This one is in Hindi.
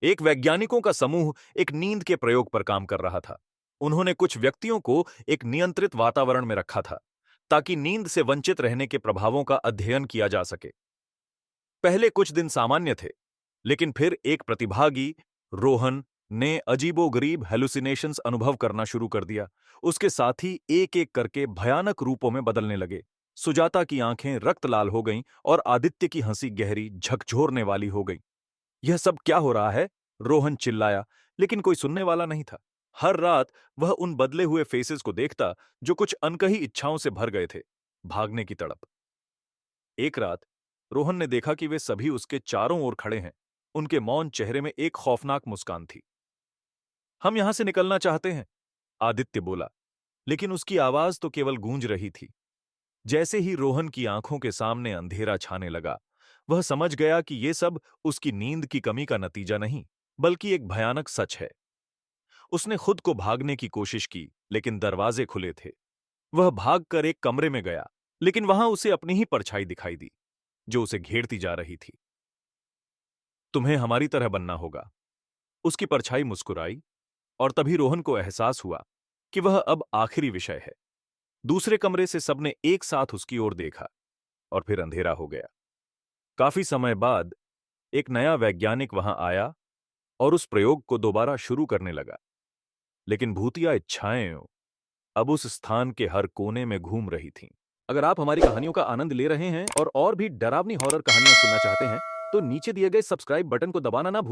एक वैज्ञानिकों का समूह एक नींद के प्रयोग पर काम कर रहा था। उन्होंने कुछ व्यक्तियों को एक नियंत्रित वातावरण में रखा था, ताकि नींद से वंचित रहने के प्रभावों का अध्ययन किया जा सके। पहले कुछ दिन सामान्य थे, लेकिन फिर एक प्रतिभागी, रोहन, ने अजीबोगरीब हेलुसिनेशंस अनुभव करना शुरू कर दिया। उसके साथी एक-एक करके भयानक रूपों में बदलने लगे। सुजाता की आंखें रक्त लाल हो गईं और आदित्य की हंसी गहरी, झकझोरने वाली हो गई। यह सब क्या हो रहा है? रोहन चिल्लाया, लेकिन कोई सुनने वाला नहीं था। हर रात वह उन बदले हुए फेसेस को देखता, जो कुछ अनकही इच्छाओं से भर गए थे। भागने की तड़प। एक रात रोहन ने देखा कि वे सभी उसके चारों ओर खड़े हैं। उनके मौन चेहरे में एक खौफनाक मुस्कान थी। हम यहां से निकलना चाहते हैं, आदित्य बोला, लेकिन उसकी आवाज तो केवल गूंज रही थी। जैसे ही रोहन की आंखों के सामने अंधेरा छाने लगा, वह समझ गया कि ये सब उसकी नींद की कमी का नतीजा नहीं, बल्कि एक भयानक सच है। उसने खुद को भागने की कोशिश की, लेकिन दरवाजे खुले थे। वह भागकर एक कमरे में गया, लेकिन वहां उसे अपनी ही परछाई दिखाई दी, जो उसे घेरती जा रही थी। तुम्हें हमारी तरह बनना होगा, उसकी परछाई मुस्कुराई, और तभी रोहन को एहसास हुआ कि वह अब आखिरी विषय है। दूसरे कमरे से सबने एक साथ उसकी ओर देखा, और फिर अंधेरा हो गया। काफी समय बाद एक नया वैज्ञानिक वहां आया और उस प्रयोग को दोबारा शुरू करने लगा, लेकिन भूतिया इच्छाएं अब उस स्थान के हर कोने में घूम रही थीं। अगर आप हमारी कहानियों का आनंद ले रहे हैं और भी डरावनी हॉरर कहानियां सुनना चाहते हैं, तो नीचे दिए गए सब्सक्राइब बटन को दबाना ना भूलें।